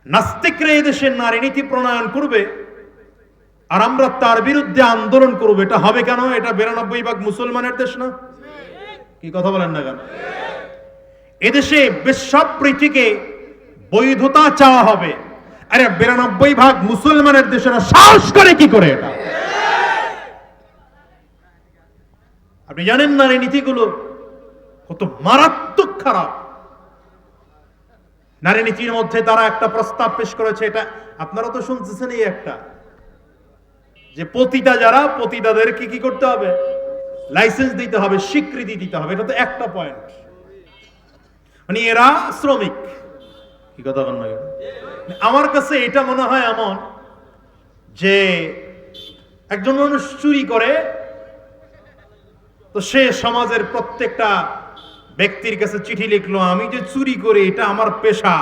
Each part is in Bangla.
নাস্তিকরা এদেশের নারী নীতি প্রণয়ন করবে আর আমরা তার বিরুদ্ধে আন্দোলন করব, এটা হবে কেন? এটা 92% মুসলমানের দেশ না? কি কথা বলেন না কেন? এদেশে বেশ্যাবৃত্তিকে বৈধতা চাওয়া হবে, আরে 92% মুসলমানের দেশেরা সাহস করে কি করে এটা? আপনি জানেন নারী নীতিগুলো কত মারাত্মক খারাপ। নারী নীতির মধ্যে তারা একটা প্রস্তাব পেশ করেছে, এটা আপনারা তো শুনতেছেন, এই একটা যে পতিতা যারা, পতিতাদের কি করতে হবে? লাইসেন্স দিতে হবে, স্বীকৃতি দিতে হবে। এটা তো একটা পয়েন্ট, মানে এরা শ্রমিক। কি কথা বলেন না? আমার কাছে এটা মনে হয় এমন যে একজন মানুষ চুরি করে, তো সে সমাজের প্রত্যেকটা ব্যক্তির কাছে চিঠি লিখলো, আমি যে চুরি করি এটা আমার পেশা,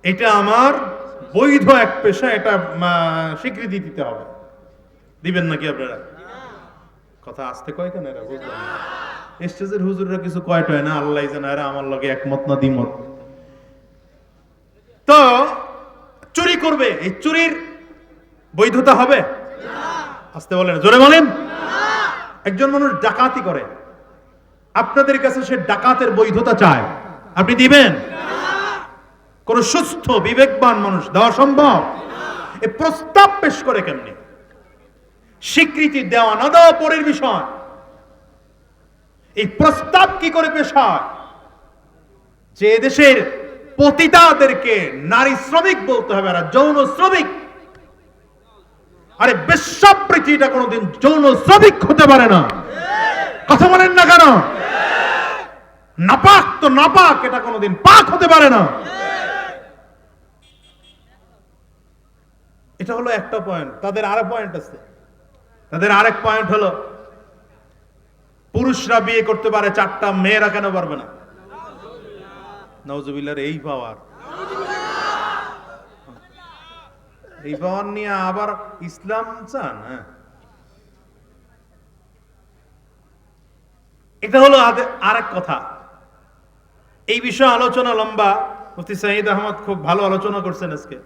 এটা আমার বৈধ এক পেশা, এটা স্বীকৃতি দিতে হবে। দিবেন নাকি আপনারা? কথা আসতে কয় কেন এরা? বুঝলেন না? স্টেজের হুজুররা কিছু কয়টায় না, আল্লাহ জানে, এরা আমার লগে একমত না দ্বিমত। তো চুরি করবে, এই চুরির বৈধতা হবে? আসতে বলেন, জোরে বলেন। একজন মানুষ ডাকাতি করে, আপনাদের কাছে সে ডাকাতের বৈধতা চায়, আপনি দিবেন? কোন সুস্থ বিবেকবান মানুষ দেওয়া সম্ভব? এই প্রস্তাব পেশ করে কেমনি? স্বীকৃতি দেওয়া না দেওয়া পরের বিষয়, এই প্রস্তাব কি করে পেশ হয় যে এদেশের পতিতাদেরকে নারী শ্রমিক বলতে হবে, আর যৌন শ্রমিক? আরে বেশ্যাবৃত্তি এটা কোনোদিন যৌন শ্রমিক হতে পারে না। কথা বলেন না কেন? নাপাক তো নাপাক, এটা কোনোদিন পাক হতে পারে না। এটা হলো একটা পয়েন্ট। তাদের আরেক পয়েন্ট আছে, তাদের আরেক পয়েন্ট হলো পুরুষরা বিয়ে করতে পারে 4টা, মেয়েরা কেন পারবে না? নাউজুবিল্লাহর এই পাওয়ার, এই পাওয়ার নিয়ে আবার ইসলাম চান? হ্যাঁ, এটা হলো আরেক কথা। এই বিষয়ে আলোচনা লম্বা, মুফতি সাঈদ আহমদ খুব ভালো আলোচনা করছেন আজকে।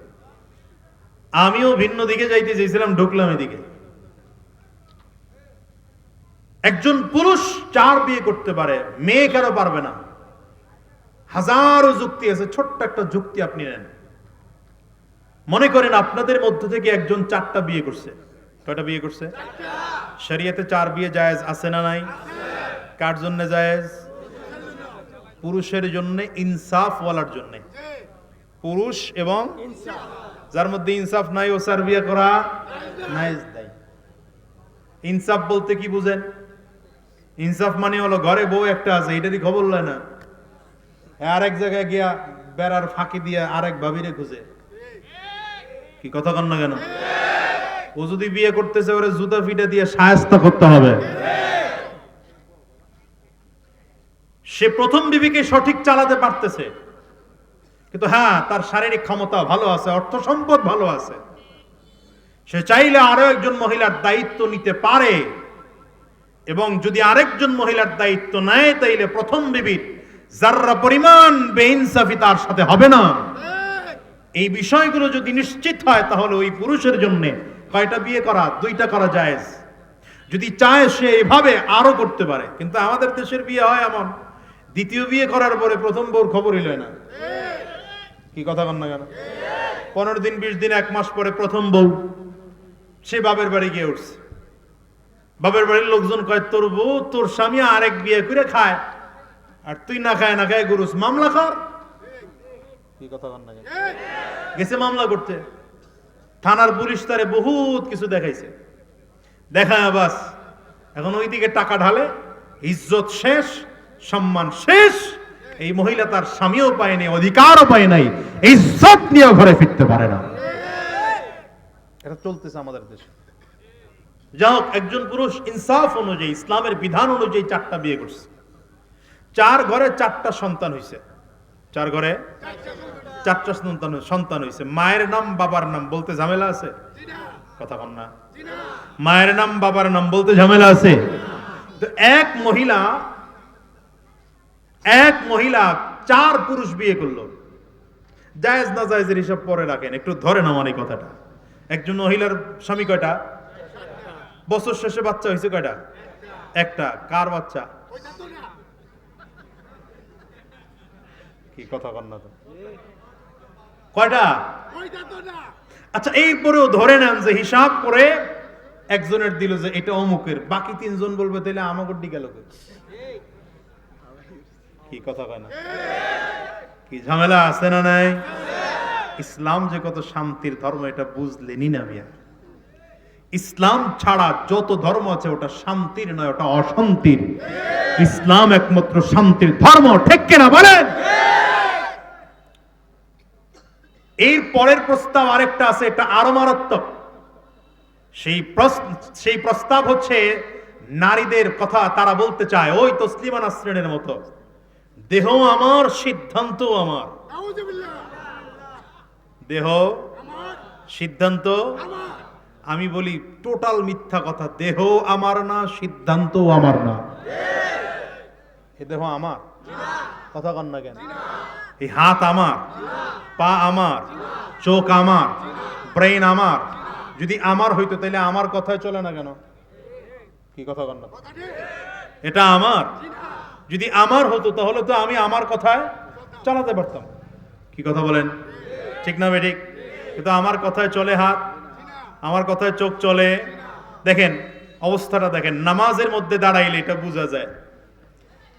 আমিও ভিন্ন দিকে যাইতে চাইছিলাম, ঢুকলাম এদিকে। একজন পুরুষ 4 বিয়ে করতে পারে, মেয়ে কেন পারবে না? হাজারো যুক্তি আছে, ছোট্ট একটা যুক্তি আপনি নেন। মনে করেন আপনাদের মধ্য থেকে একজন 4টা বিয়ে করছে। কয়টা বিয়ে করছে? শরীয়তে 4 বিয়ে জায়েজ আছে না নাই? কার জন্য জায়েজ? পুরুষের জন্য, ইনসাফ ওয়ালার জন্য। পুরুষ এবং যার মধ্যে ইনসাফ নাই ও 4 বিয়ে করা নাইজ নাই। ইনসাফ বলতে কি বুঝেন? ইনসাফ মানে হলো ঘরে বউ একটা আছে, এটারই খবর লয় না, আরেক জায়গায় গিয়া বেড়ার ফাঁকি দিয়ে আরেক ভাবিরে খুঁজে। কি কথা কন না কেন? ও যদি বিয়ে করতেছে, ওরে জুতা ফিটা দিয়ে শায়েস্তা করতে হবে। সে প্রথম বিবিকে সঠিক চালাতে পারতেছে, কিন্তু হ্যাঁ, তার শারীরিক ক্ষমতা ভালো আছে, অর্থ সম্পদ ভালো আছে, সে চাইলে আরো একজন মহিলার দায়িত্ব নিতে পারে। এবং যদি আরেকজন মহিলার দায়িত্ব নেয়, তাইলে প্রথম বিবির যাররা পরিমাণ বেইনসাফি তার সাথে হবে না। এই বিষয়গুলো যদি নিশ্চিত হয়, তাহলে ওই পুরুষের জন্য কয়টা বিয়ে করা? 2টা করা জায়েজ। যদি চায় সে এভাবে আরো করতে পারে। কিন্তু আমাদের দেশের বিয়ে হয় এমন, দ্বিতীয় বিয়ে করার পরে প্রথম বউর খবরই লয় না। কি কথা কন না কেন? 15 দিন 20 দিন 1 মাস পরে প্রথম বউ সে বাপের বাড়ি গিয়ে উঠছে। বাপের বাড়ির লোকজন কয়, তোর বউ, তোর স্বামী আরেক বিয়ে করে খায়, আর তুই না খায় না খায় গুরুস, মামলা কর। কি কথা কন না কেন? গেছে মামলা করতে, থানার পুলিশ তারে বহুত কিছু দেখাইছে, দেখায় বাস এখন ওইদিকে টাকা ঢালে, ইজ্জত শেষ, সম্মান শেষ। এই মহিলা তার স্বামীও পায় নাই, অধিকারও পায় নাই, ইজ্জত নিয়ে ঘরে ফিরতে পারে না। এটা চলতেছে আমাদের দেশে। যাই হোক, একজন পুরুষ ইনসাফ অনুযায়ী, ইসলামের বিধান অনুযায়ী 4টা বিয়ে করছে। 4 ঘরে 4টা সন্তান হইছে। 4 ঘরে 4টা সন্তান হইছে। মায়ের নাম বাবার নাম বলতে ঝামেলা আছে? কথা কন না। মায়ের নাম বাবার নাম বলতে ঝামেলা আছে? তো এক মহিলা 4 পুরুষ বিয়ে করলো, জায়েজ না জায়েজের হিসাব পরে রাখেন, একটু ধরে নাও এই কথাটা। একজন মহিলার স্বামী কয়টা? বছর শেষে বাচ্চা হয়েছে কয়টা? একটা। কার বাচ্চা? কি কথা কন না তো, কয়টা? আচ্ছা, এইপরেও ধরে নেন যে হিসাব করে একজনের দিল যে এটা অমুকের, বাকি তিনজন বলবে তাহলে আমাকে ডি গেল। কি কথা কয় না? কি ঝামেলা আছে না নাই? ইসলাম যে কত শান্তির ধর্ম এটা বুঝলেনই না মিয়া। ইসলাম ছাড়া যত ধর্ম আছে ওটা শান্তির নয়, ওটা অশান্তির। ইসলাম একমাত্র শান্তির ধর্ম, ঠিক কিনা বলেন? এর পরের প্রস্তাব আরেকটা আছে, এটা আরো মারাত্মক। সেই প্রস্তাব হচ্ছে নারীদের কথা। তারা বলতে চায় ওই তসলিমা নাসরিনের মতো, দেহ আমার, সিদ্ধান্ত আমার। দেহ সিদ্ধান্ত। আমি বলি টোটাল মিথ্যা কথা। দেহ আমার না, সিদ্ধান্ত আমার না। এ দেহ আমার, কথা কন না কেন? এই হাত আমার, পা আমার, চোখ আমার, ব্রেন আমার। যদি আমার হইতো তাহলে আমার কথায় চলে না কেন? কি কথা কন না? এটা আমার। যদি আমার হতো তাহলে তো আমি আমার কথায় চালাতে পারতাম। কি কথা বলেন? ঠিক না বেঠিক? কিন্তু আমার কথায় চলে হাত, আমার কথায় চোখ চলে। দেখেন অবস্থাটা দেখেন, নামাজের মধ্যে দাঁড়াইলে এটা বোঝা যায়।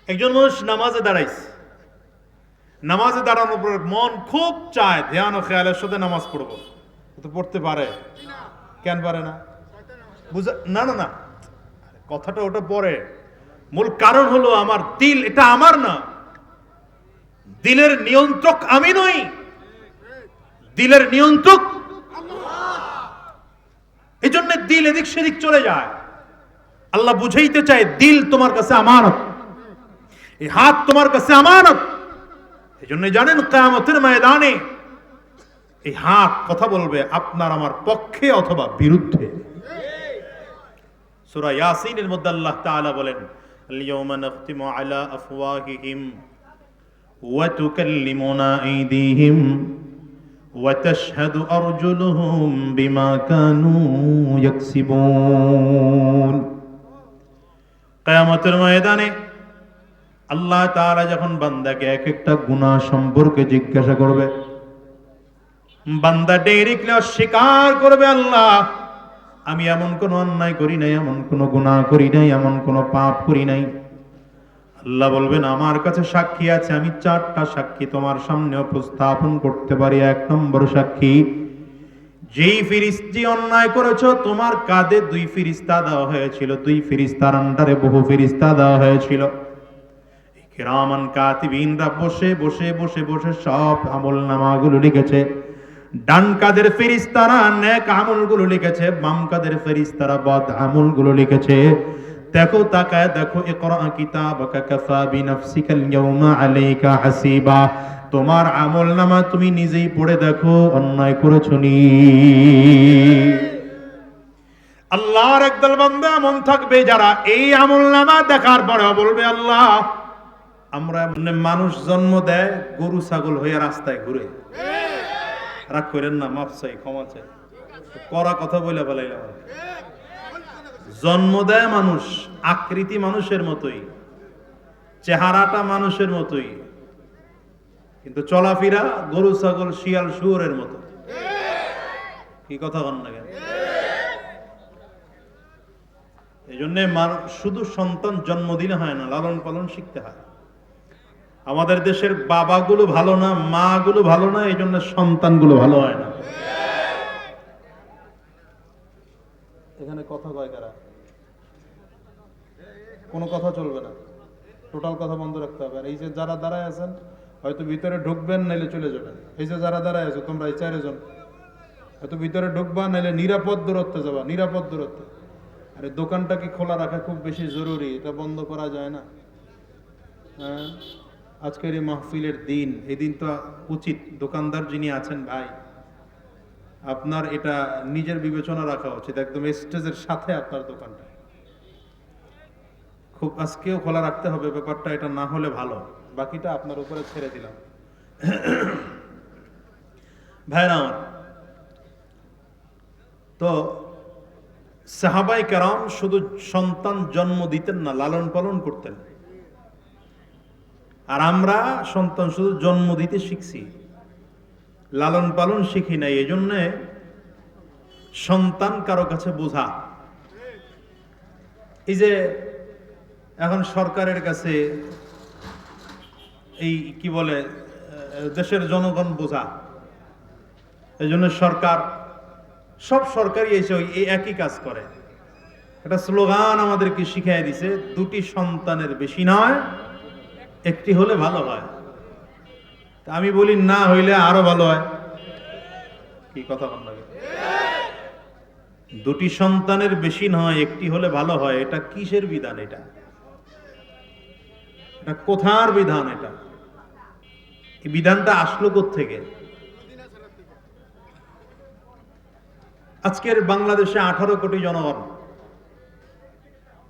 একজন মানুষ নামাজে দাঁড়াইছে, নামাজে দাঁড়ানোর পর মন খুব চায় ধ্যান ও খেয়ালের সাথে নামাজ পড়বো, তো পড়তে পারে? কেন পারে না? বুঝা না না না, কথাটা ওটা পরে। মূল কারণ হলো আমার দিল, এটা আমার না। দিলের নিয়ন্ত্রক আমি নই, দিলের নিয়ন্ত্রক। এই জন্য দিল এদিক সেদিক চলে যায়। আল্লাহ বুঝাইতে চায় দিল তোমার কাছে আমানত, এই হাত তোমার কাছে আমানত। এই জন্য জানেন কিয়ামতের ময়দানে এই হাত কথা বলবে আপনার আমার পক্ষে অথবা বিরুদ্ধে। সূরা ইয়াসিনের মধ্যে আল্লাহ তাআলা বলেন, আল-ইয়াওমা নাখতিমু আলা আফওয়াহিহিম ওয়া তুকাল্লিমুনা আইদিহিম ওয়া তাশহাদু আরজুলুহুম বিমা কানু ইয়াকসিবুন। কিয়ামতের ময়দানে আল্লাহ তাআলা যখন বান্দাকে এক একটা গুনাহ সম্পর্কে জিজ্ঞাসা করবে, বান্দা ডাইরেক্টলি অস্বীকার করবে, আল্লাহ আমি এমন কোনো অন্যায় করি নাই, এমন কোনো গুনাহ করি নাই, এমন কোনো পাপ করি নাই। আল্লাহ বলবেন আমার কাছে সাক্ষী আছে, আমি 4টা সাক্ষী তোমার সামনে উপস্থাপন করতে পারি। 1 নম্বর সাক্ষী, যেই ফেরেশতা অন্যায় করেছো তোমার কাঁধে 2 ফেরেশতা দেওয়া হয়েছিল, 2 ফেরেশতার আন্ডারে বহু ফেরেশতা দেওয়া হয়েছিল। কিরামান কাতিবিনরা বসে বসে বসে বসে সব আমলনামাগুলো লিখেছে। ডান কাদের ফেরেশতারা নেক আমলগুলো লিখেছে, বাম কাদের ফেরেশতারা বদ আমলগুলো লিখেছে। দেখো তাকায় দেখো, ইকরা কিতাবাকা কাফা বিনাফসিকাল ইয়াওমা আলাইকা হাসিবা। তোমার আমলনামা তুমি নিজেই পড়ে দেখো অন্যায় করেছো নি। আল্লাহর একদল বান্দা এমন থাকবে যারা এই আমলনামা দেখার পরে বলবে, আল্লাহ আমরা মানুষ জন্ম দেয় গরু ছাগল হয়ে রাস্তায় ঘুরে। রাগ করেন না, মাফ চাই, ক্ষমা চাই, কড়া কথা বলে ফেলাইলাম। জন্ম দেয় মানুষ, আকৃতি মানুষের মতোই, চেহারাটা মানুষের মতোই, কিন্তু চলাফেরা গরু ছাগল শিয়াল শুয়োরের মতো। কি কথা বল না কেন? এই জন্য শুধু সন্তান জন্ম দিলে হয় না, লালন পালন শিখতে হয়। আমাদের দেশের বাবাগুলো ভালো না, মা গুলো ভালো না, এই জন্য সন্তানগুলো ভালো হয় না। এখানে কথা কয় কারা? কোনো কথা চলবে না, টোটাল কথা বন্ধ রাখতে হবে। আর এই যে যারা দাঁড়ায় আছেন, হয়তো ভিতরে ঢুকবেন নাইলে চলে যাবেন। এই যে যারা দাঁড়ায় আছো তোমরা এই 4 জন, হয়তো ভিতরে ঢুকবা নাইলে নিরাপদ দূরত্বে যাবা, নিরাপদ দূরত্বে। আরে দোকানটা কি খোলা রাখা খুব বেশি জরুরি? এটা বন্ধ করা যায় না? হ্যাঁ, আজকের এই মাহফিলের দিন, এই দিন তো উচিত দোকানদার যিনি আছেন ভাই, আপনার এটা নিজের বিবেচনা রাখা উচিত। একদম স্টেজের সাথে আপনার দোকানটা খুব আজকেও খোলা রাখতে হবে ব্যাপারটা, এটা না হলে ভালো। বাকিটা আপনার উপরে ছেড়ে দিলাম। ভাইরা আমার, তো সাহাবাই কেরাম শুধু সন্তান জন্ম দিতেন না, লালন পালন করতেন। আর আমরা সন্তান শুধু জন্ম দিতে শিখছি, লালন পালন শিখি নাই। এই জন্যে সন্তান কারো কাছে বোঝা। এই যে এখন সরকারের কাছে এই কি বলে, দেশের জনগণ বোঝা। এই জন্য সরকার, সব সরকারই এসে এই একই কাজ করে। একটা স্লোগান আমাদেরকে শিখিয়ে দিছে, দুটি সন্তানের বেশি নয়, একটি হলে ভালো হয়। তা আমি বলি না হইলে আরো ভালো হয়। কি কথা বল লাগে? দুটি সন্তানের বেশি নয়, একটি হলে ভালো হয়, এটা কিসের বিধান? এটা এটা কোথার বিধান? এটা এই বিধানটা আসলো কোত্থেকে? আজকের বাংলাদেশে 18 কোটি জনগণ,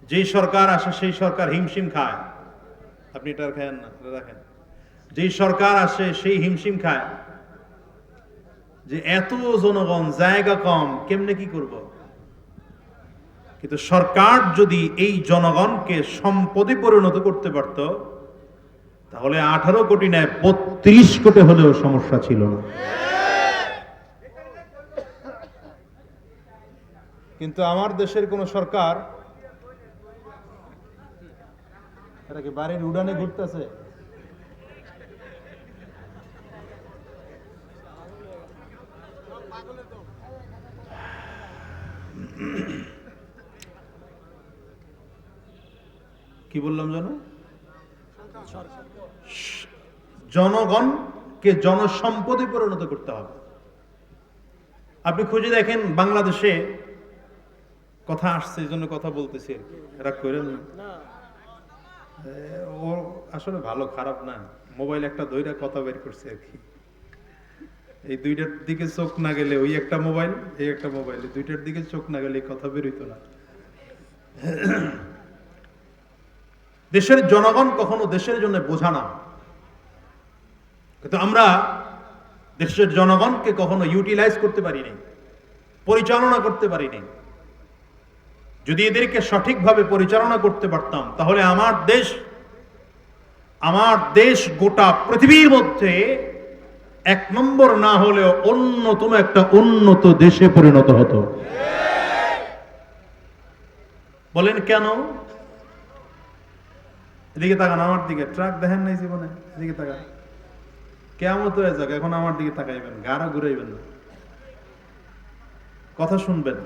যেই সরকার আসে সেই সরকার হিমশিম খায়। আপনি এটা খায়েন না, রাখেন। যেই সরকার আসে সেই হিমশিম খায় যে এত জনগণ, জায়গা কম, কেমনে কি করব। কিন্তু সরকার যদি এই জনগণকে সম্পদে পরিণত করতে পারত, তাহলে 18 কোটি নয় 32 কোটি হলেও সমস্যা ছিল না। কিন্তু আমার দেশের কোন সরকার, এরা কি বাড়ির উড়ানে ঘুরতেছে? কি বললাম জানো? জনগণকে জনসম্পদে পরিণত করতে হবে। আপনি খুঁজে দেখেন বাংলাদেশে, কথা আসছে এই জন্য কথা বলতেছি আর কি, রাগ করেন না। ও আসলে ভালো খারাপ না, মোবাইল একটা ধইরা কথা বের করছে আর কি। এই দুইটার দিকে চোখ না গেলে, ওই একটা মোবাইল, এই একটা মোবাইল, দুইটার দিকে চোখ না গেলে কথা বের হইতো না। দেশের জনগণ কখনো দেশের জন্য বোঝা না, কিন্তু আমরা দেশের জনগণকে কখনো ইউটিলাইজ করতে পারি নাই, পরিচালনা করতে পারি নাই। যদি এদেরকে সঠিকভাবে পরিচালনা করতে পারতাম, তাহলে আমার দেশ গোটা পৃথিবীর মধ্যে 1 নম্বর না হলেও অন্যতম একটা উন্নত দেশে পরিণত হতো। বলেন কেন? এদিকে তাকান, আমার দিকে। ট্রাক দেখেন নাই জীবনে? এদিকে তাকান। কেমত হয়ে যাক, এখন আমার দিকে তাকাইবেন, গাড়া ঘুরাইবেন না, কথা শুনবেন।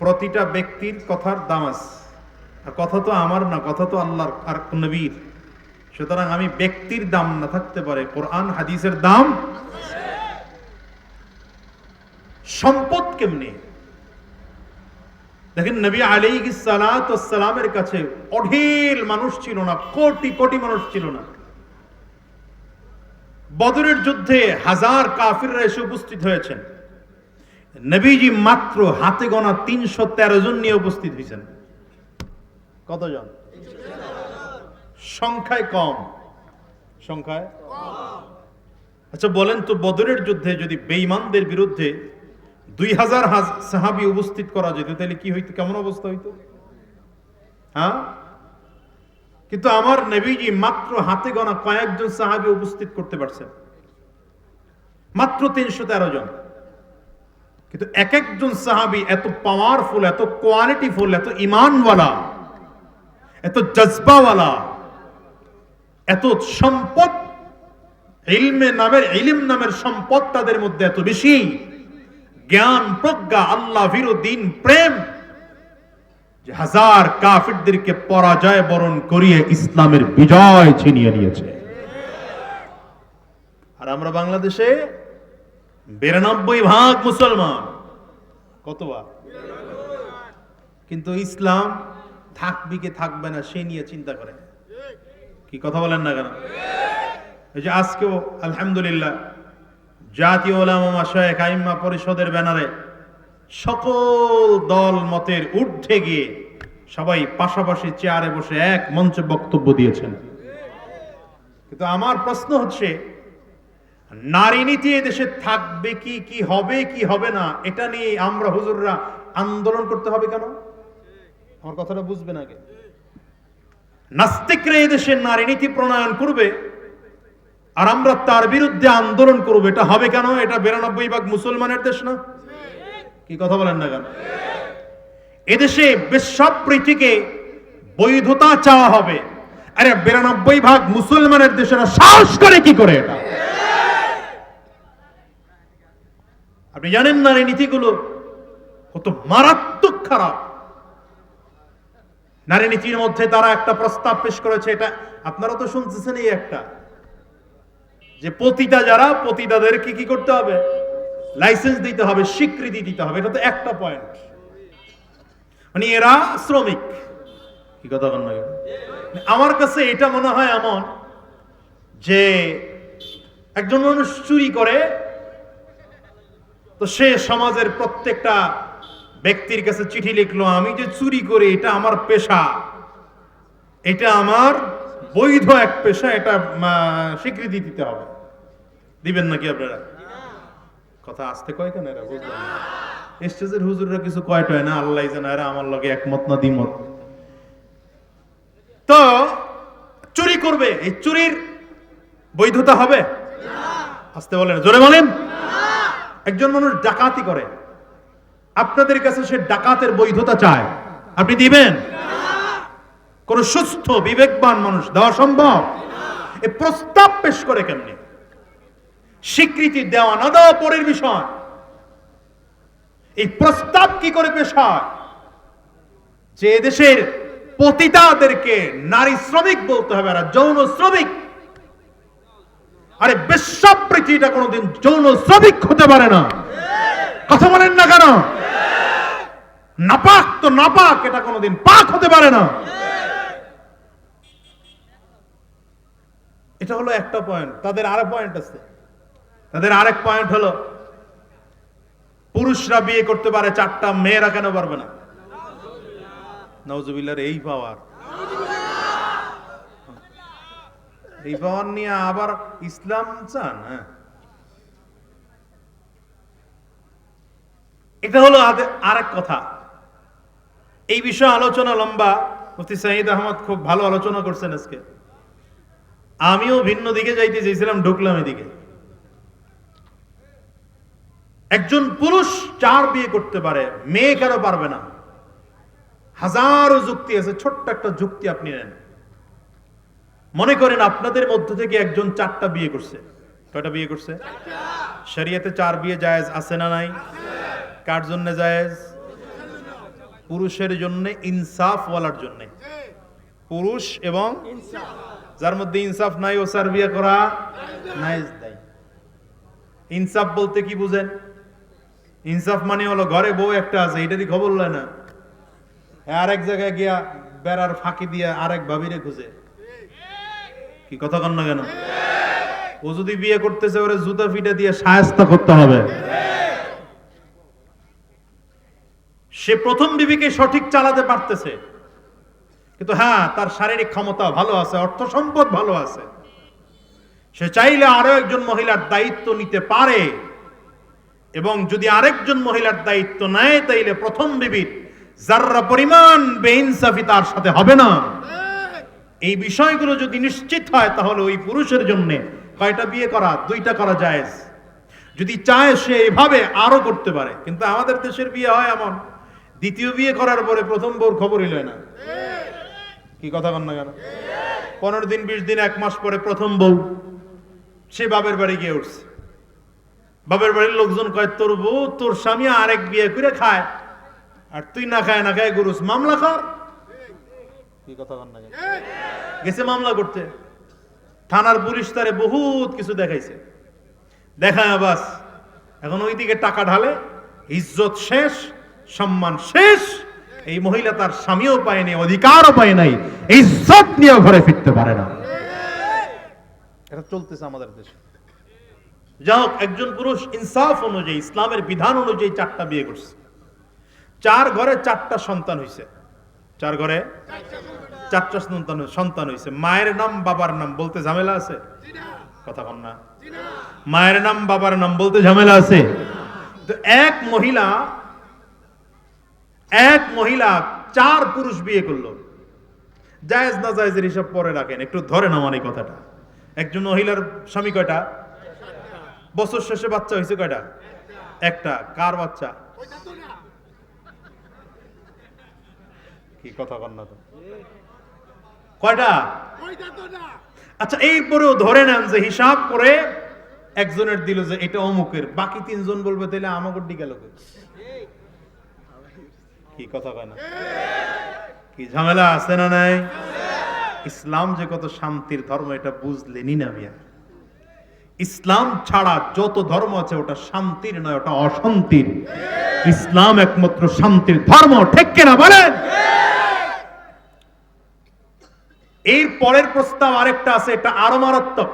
প্রতিটা ব্যক্তির কথার দাম আছে, আর কথা তো আমার না, কথা তো আল্লাহর আর নবীর। সুতরাং আমি ব্যক্তির দাম না থাকতে পারে, কোরআন হাদিসের দাম। সম্পদ কেমনে দেখেন, নবী আলাইহিস সালাতু ওয়াস সালামের কাছে অঢেল মানুষ ছিল না, কোটি কোটি মানুষ ছিল না। বদরের যুদ্ধে 1000 কাফিররা এসে উপস্থিত হয়েছেন, নবীজি মাত্র হাতে গোনা 313 জন নিয়ে উপস্থিত হয়েছেন। কতজন? সংখ্যায় কম, সংখ্যায়। আচ্ছা বলেন তো, বদরের যুদ্ধে যদি বেঈমানদের বিরুদ্ধে 2000 সাহাবী উপস্থিত করা যেত, তাহলে কি হইতো, কেমন অবস্থা হইতো? হ্যাঁ, কিন্তু আমার নবীজি মাত্র হাতে গোনা কয়েকজন সাহাবী উপস্থিত করতে পারছেন, মাত্র 313 জন। কিন্তু এক একজন সাহাবী এত পাওয়ারফুল, এত কোয়ালিটিফুল, এত ঈমানওয়ালা, এত জজবাওয়ালা, এত সম্পদ, ইলম নামের সম্পদ তাদের মধ্যে এত বেশি, জ্ঞান, প্রজ্ঞা, আল্লাহ ভীরু, দিন প্রেম, যে 1000 কাফিরদেরকে পরাজয় বরণ করিয়ে ইসলামের বিজয় ছিনিয়ে নিয়েছে। আর আমরা বাংলাদেশে 92% মুসলমান। কত ভাগ? কিন্তু ইসলাম থাকবে কি থাকবে না সে নিয়ে চিন্তা করে। কি কথা বলেন না কেন? এই যে আজকেও আলহামদুলিল্লাহ জাতীয় উলামা মাশায়েখ আইম্মা পরিষদের ব্যানারে সকল দল মতের ঊর্ধ্বে গিয়ে সবাই পাশাপাশি চেয়ারে বসে এক মঞ্চে বক্তব্য দিয়েছেন। কিন্তু আমার প্রশ্ন হচ্ছে, নারী নীতি এদেশে থাকবে কি, কি হবে কি হবে না, এটা নিয়ে আমরা হুজুররা আন্দোলন করতে হবে কেন? আমার কথাটা বুঝবেন আগে। নাস্তিকরা এদেশের নারী নীতি প্রণয়ন করবে আর আমরা তার বিরুদ্ধে আন্দোলন করবো, এটা হবে কেন? এটা 92% মুসলমানের দেশ না? কি কথা বলেন না কেন? এদেশে বেশ্যাবৃত্তিকে বৈধতা চাওয়া হবে, আরে 92% মুসলমানের দেশেরা সাহস করে কি করে এটা? আপনি জানেন নারী নীতিগুলো কত মারাত্মক খারাপ। নারী নীতির মধ্যে তারা একটা প্রস্তাব পেশ করেছে, এটা আপনারা তো শুনতেছেন, এই একটা যে পতিতা যারা, পতিতাদেরকে কি করতে হবে? লাইসেন্স দিতে হবে, স্বীকৃতি দিতে হবে। এটা তো একটা পয়েন্ট। মানে এরা শ্রমিক। কি কথা বলেন না? আমার কাছে এটা মনে হয় এমন যে একজন মানুষ চুরি করে, তো সে সমাজের প্রত্যেকটা ব্যক্তির কাছে চিঠি লিখলো, আমি যে চুরি করি এটা আমার পেশা, এটা আমার বৈধ এক পেশা, এটা স্বীকৃতি দিতে হবে। দিবেন নাকি আপনারা? কথা আসতে কয় কেন এরা? বুঝলাম না। স্টেজের হুজুররা কিছু কয় টয় না, আল্লাহ জানে, এরা আমার লগে একমত না দ্বিমত। তো চুরি করবে, এই চুরির বৈধতা হবে? আসতে বলেন, জোরে বলেন। একজন মানুষ ডাকাতি করে, আপনাদের কাছে সে ডাকাতের বৈধতা চায়, আপনি দিবেন? কোন সুস্থ বিবেকবান মানুষ দেওয়া সম্ভব? এই প্রস্তাব পেশ করে কেমনি? স্বীকৃতি দেওয়া না দেওয়া পরের বিষয়, এই প্রস্তাব কি করে পেশ হয় যে দেশের পতিতাদেরকে নারী শ্রমিক বলতে হবে, আর যৌন শ্রমিক? আরে বেশ্যাবৃত্তিটা কোনোদিন যৌন শ্রমিক হতে পারে না। কথা বলেন না কেন? নাপাক তো নাপাক, এটা কোনোদিন পাক হতে পারে না। এটা হলো একটা পয়েন্ট। তাদের আরেক পয়েন্ট আছে। তাদের আরেক পয়েন্ট হলো পুরুষরা বিয়ে করতে পারে 4টা, মেয়েরা কেন পারবে না? নাউজুবিল্লাহর এই পাওয়ার, এই পাওয়ার নিয়ে আবার ইসলাম চান? হ্যাঁ, এটা হলো আরেক কথা। এই বিষয়ে আলোচনা লম্বা। মুফতি সাঈদ আহমদ খুব ভালো আলোচনা করছেন আজকে। আমিও ভিন্ন দিকে যাইতে চেয়েছিলাম, ঢুকলাম এদিকে। একজন পুরুষ 4 বিয়ে করতে পারে, মেয়ে কেন পারবে না? হাজারো যুক্তি আছে। ছোট্ট একটা যুক্তি আপনি নেন। মনে করেন আপনাদের মধ্য থেকে একজন 4টা বিয়ে করছে। কয়টা বিয়ে করছে? শরীয়তে 4 বিয়ে জায়েজ আছে না নাই? কার জন্য জায়েজ? পুরুষের জন্য, ইনসাফ ওয়ালার জন্য। পুরুষ এবং যার মধ্যে ইনসাফ নাই, ও 4 বিয়ে করা নাইজ নাই। ইনসাফ বলতে কি বুঝেন? ইনসাফ মানে হলো ঘরে বউ একটা আছে, এটারই খবর লয় না, আরেক জায়গায় গিয়া বেড়ার ফাঁকি দিয়া আরেক ভাবিরে খুঁজে। কি কথা কন না কেন? ও যদি বিয়ে করতেছে, ওরে জুতা ফিটা দিয়ে শায়েস্তা করতে হবে। সে প্রথম বিবিকে সঠিক চালাতে পারতেছে, কিন্তু হ্যাঁ, তার শারীরিক ক্ষমতা ভালো আছে, অর্থ সম্পদ ভালো আছে, সে চাইলে আরো একজন মহিলার দায়িত্ব নিতে পারে। এবং যদি আরেকজন মহিলার দায়িত্ব নেয়, তাইলে প্রথম বিবির যাররা পরিমাণ বেইনসাফি তার সাথে হবে না। এই বিষয়গুলো যদি নিশ্চিত হয়, তাহলে ওই পুরুষের জন্য কয়টা বিয়ে করা? 2টা করা জায়েজ। যদি চায় সে এভাবে আরো করতে পারে। কিন্তু আমাদের দেশের বিয়ে হয় এমন, দ্বিতীয় বিয়ে করার পরে প্রথম বউর খবরই লয় না। কি কথা কন না কেন? 15 দিন 20 দিন 1 মাস পরে প্রথম বউ সে বাপের বাড়ি গিয়ে উঠছে। বাপের বাড়ির লোকজন কয়, তোর বউ, তোর স্বামী আরেক বিয়ে করে খায়, আর তুই না খায় না খায় গুরুস, মামলা কর। কি কথা কন না কেন? গেছে মামলা করতে। থানার পুলিশ তারে বহুত কিছু দেখাইছে, দেখায় বাস এখন ওইদিকে টাকা ঢালে, ইজ্জত শেষ, সম্মান শেষ। এই মহিলা তার স্বামীও পায়নি, অধিকারও পায় নাই, ইজ্জত নিয়ে ঘরে ফিরতে পারে না। এটা চলতেছে আমাদের দেশে। যাই হোক, একজন পুরুষ ইনসাফ অনুযায়ী, ইসলামের বিধান অনুযায়ী 4টা বিয়ে করছে। 4 ঘরে 4টা সন্তান হইছে। 4 ঘরে 4টা সন্তান হইছে। মায়ের নাম বাবার নাম বলতে ঝামেলা আছে? কথা বল না। মায়ের নাম বাবার নাম বলতে ঝামেলা আছে। তো এক মহিলা 4 পুরুষ বিয়ে করলো। জায়েজ না জায়েজের হিসাব পরে রাখেন, একটু ধরে নাও এই কথাটা। একজন মহিলার স্বামী কয়টা? বছর শেষে বাচ্চা হয়েছে কয়টা? একটা। কার বাচ্চা? কি কথা বল না তো, কয়টা? আচ্ছা, এরপরেও ধরে নেন যে হিসাব করে একজনের দিল যে এটা অমুকের, বাকি 3 জন বলবে তাহলে আমাকে দিকে লোক। কি কথা কয় না? কি ঝামেলা আছে না নাই? ইসলাম যে কত শান্তির ধর্ম এটা বুঝলেনই না মিয়া। ইসলাম ছাড়া যত ধর্ম আছে ওটা শান্তির নয়, ওটা অশান্তির। ইসলাম একমাত্র শান্তির ধর্ম, ঠিক কিনা বলেন? এর পরের প্রস্তাব আরেকটা আছে, এটা আরো মারাত্মক।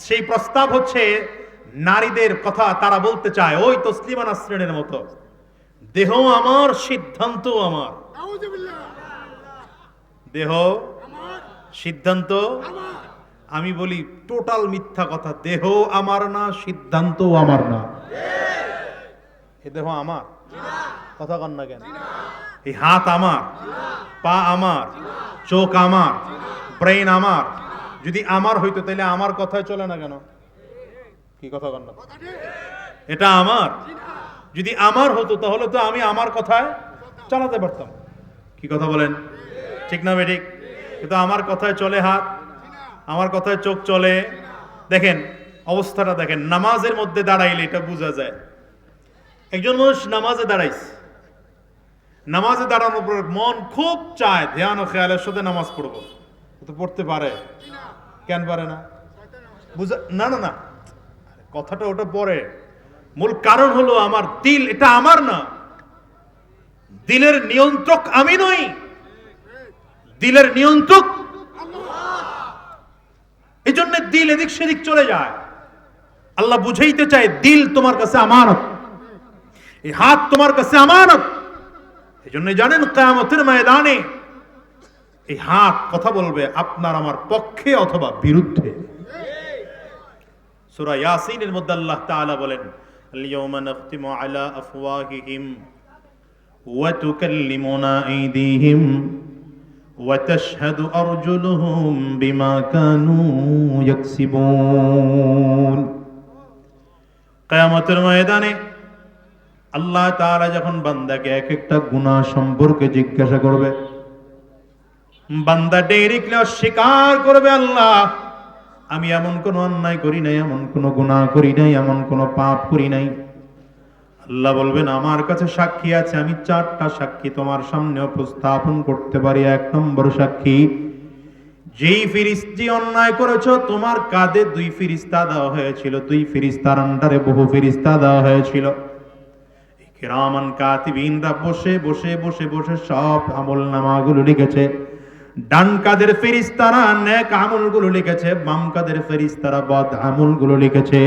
সেই প্রস্তাব হচ্ছে নারীদের কথা তারা বলতে চায় ওই তসলিমা নাসরিনের মতো, দেহ আমার সিদ্ধান্ত আমার। দেহ সিদ্ধান্ত আমি বলি টোটাল মিথ্যা কথা। দেহ আমার না, সিদ্ধান্ত আমার না। এ দেহ আমার, কথা কন না কেন? এই হাত আমার, পা আমার, চোখ আমার, ব্রেন আমার। যদি আমার হইতো তাহলে আমার কথায় চলে না কেন? কি কথা কন না? এটা আমার। যদি আমার হতো তাহলে তো আমি আমার কথায় চালাতে পারতাম। কি কথা বলেন? ঠিক না বেঠিক? কিন্তু আমার কথায় চলে হাত, আমার কথায় চোখ চলে। দেখেন অবস্থাটা দেখেন, নামাজের মধ্যে দাঁড়াইলে এটা বোঝা যায়। একজন মানুষ নামাজে দাঁড়াইছে, নামাজে দাঁড়ানোর পর মন খুব চায় ধ্যান ও খেয়ালের সাথে নামাজ পড়বো, তো পড়তে পারে কেন পারে না? বুঝা না না না, কথাটা ওটা পরে। মূল কারণ হলো আমার দিল, এটা আমার না। দিলের নিয়ন্ত্রক আমি নই, দিলের নিয়ন্ত্রক এই জন্য দিল এদিক সেদিক চলে যায়। আল্লাহ বুঝাইতে চায় দিল তোমার কাছে আমানত, এই হাত তোমার কাছে আমানত। এই জন্য জানেন কিয়ামতের ময়দানে এই হাত কথা বলবে আপনার আমার পক্ষে অথবা বিরুদ্ধে। সূরা ইয়াসিনের মধ্যে আল্লাহ তাআলা বলেন, আল-ইয়াওমা নাখতিমু আলা আফওয়াহিহিম ওয়া তুকাল্লিমুনা আইদিহিম ওয়া তাশহাদু আরজুলুহুম বিমা কানু ইয়াকসিবুন। কিয়ামতের ময়দানে আল্লাহ তাআলা যখন বান্দাকে এক একটা গুনাহ সম্পর্কে জিজ্ঞাসা করবে, বান্দা ডাইরেক্টলি অস্বীকার করবে, আল্লাহ আমি এমন কোন অন্যায় করি নাই, এমন কোন গুনাহ করি নাই, এমন কোন পাপ করি নাই। আল্লাহ বলবেন আমার কাছে সাক্ষী আছে, আমি 4টা সাক্ষী তোমার সামনে উপস্থাপন করতে পারি। 1 নম্বর সাক্ষী, যেই ফেরেশতা অন্যায় করেছো তোমার কাঁধে 2 ফেরেশতা দেওয়া হয়েছিল, 2 ফেরেশতার আন্ডারে বহু ফেরেশতা দেওয়া হয়েছিল। কিরামান কাতিবিনরা বসে বসে বসে বসে সব আমলনামাগুলো লিখেছে। ডান কাদের ফেরেশতারা নেক আমলগুলো লিখেছে, বাম কাদের ফেরেশতারা বদ আমলগুলো লিখেছে।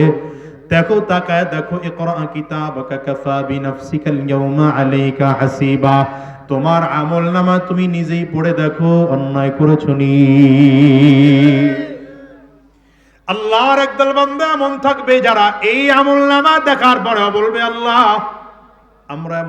দেখো তাকায় দেখো, ইকরা কিতাবাকা কাফা বিনাফসিকাল ইয়াওমা আলাইকা হাসিবা। তোমার আমলনামা তুমি নিজেই পড়ে দেখো অন্যায় করেছো নি। আল্লাহর একদল বান্দা মন থাকবে যারা এই আমলনামা দেখার পরে বলবে আল্লাহ আমরা